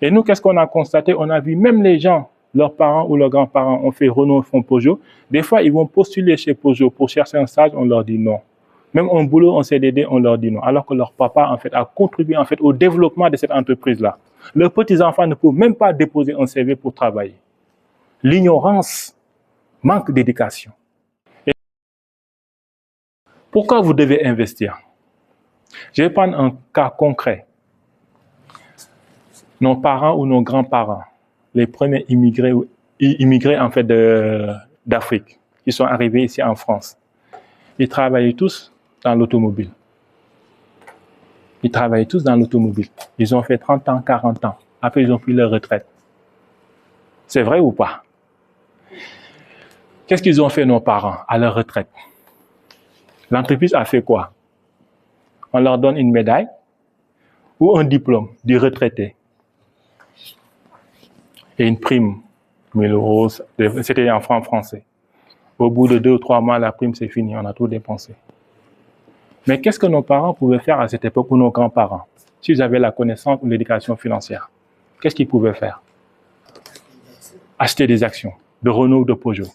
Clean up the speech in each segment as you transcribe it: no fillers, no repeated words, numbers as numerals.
Et nous, qu'est-ce qu'on a constaté? On a vu même les gens, leurs parents ou leurs grands-parents ont fait Renault, font Peugeot. Des fois, ils vont postuler chez Peugeot pour chercher un stage, on leur dit non. Même un boulot en CDD, on leur dit non. Alors que leur papa, en fait, a contribué en fait, au développement de cette entreprise-là. Leurs petits-enfants ne peuvent même pas déposer un CV pour travailler. L'ignorance manque d'éducation. Et pourquoi vous devez investir? Je vais prendre un cas concret. Nos parents ou nos grands-parents, les premiers immigrés en fait d'Afrique, qui sont arrivés ici en France, ils travaillaient tous dans l'automobile. Ils travaillaient tous dans l'automobile. Ils ont fait 30 ans, 40 ans. Après, ils ont pris leur retraite. C'est vrai ou pas? Qu'est-ce qu'ils ont fait, nos parents, à leur retraite? L'entreprise a fait quoi? On leur donne une médaille ou un diplôme du retraité et une prime, 1000 euros, c'était en francs français. Au bout de 2 ou 3 mois, la prime, c'est fini, on a tout dépensé. Mais qu'est-ce que nos parents pouvaient faire à cette époque, ou nos grands-parents, s'ils avaient la connaissance ou l'éducation financière? Qu'est-ce qu'ils pouvaient faire? Acheter des actions de Renault ou de Peugeot.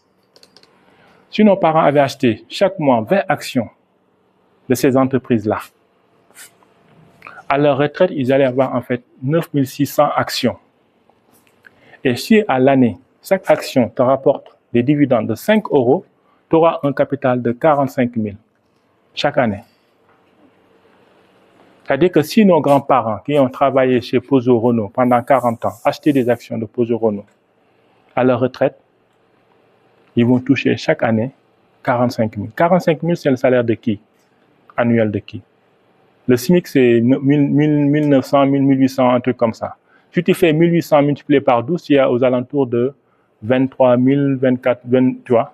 Si nos parents avaient acheté chaque mois 20 actions de ces entreprises-là, à leur retraite, ils allaient avoir en fait 9600 actions. Et si à l'année, chaque action te rapporte des dividendes de 5 euros, tu auras un capital de 45 000 chaque année. C'est-à-dire que si nos grands-parents qui ont travaillé chez Peugeot Renault pendant 40 ans, achetaient des actions de Peugeot Renault, à leur retraite, ils vont toucher chaque année 45 000. 45 000, c'est le salaire de qui? Annuel de qui? Le SMIC, c'est 1900, 1800, un truc comme ça. Si tu fais 1800 multiplié par 12, il y a aux alentours de 23 000, 24 000, tu vois.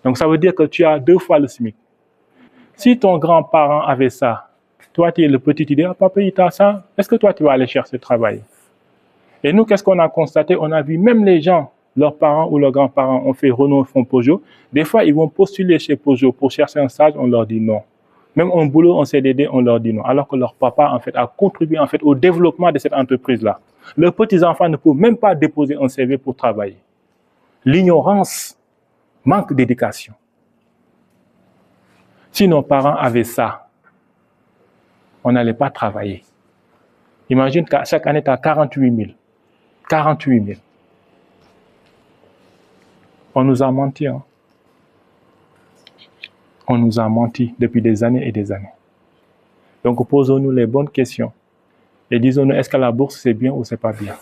Donc ça veut dire que tu as 2 fois le SMIC. Si ton grand-parent avait ça, toi tu es le petit, tu dis, ah, papa, il t'a ça, est-ce que toi tu vas aller chercher travail? Et nous, qu'est-ce qu'on a constaté? On a vu même les gens, leurs parents ou leurs grands-parents ont fait Renault, font Peugeot. Des fois, ils vont postuler chez Peugeot pour chercher un stage, on leur dit non. Même un boulot en CDD, on leur dit non. Alors que leur papa, en fait, a contribué en fait, au développement de cette entreprise-là. Leurs petits-enfants ne peuvent même pas déposer un CV pour travailler. L'ignorance manque d'éducation. Si nos parents avaient ça, on n'allait pas travailler. Imagine qu'à chaque année, tu as 48 000. 48 000. On nous a menti. Hein? On nous a menti depuis des années et des années. Donc, posons-nous les bonnes questions et disons-nous, est-ce que la bourse, c'est bien ou c'est pas bien?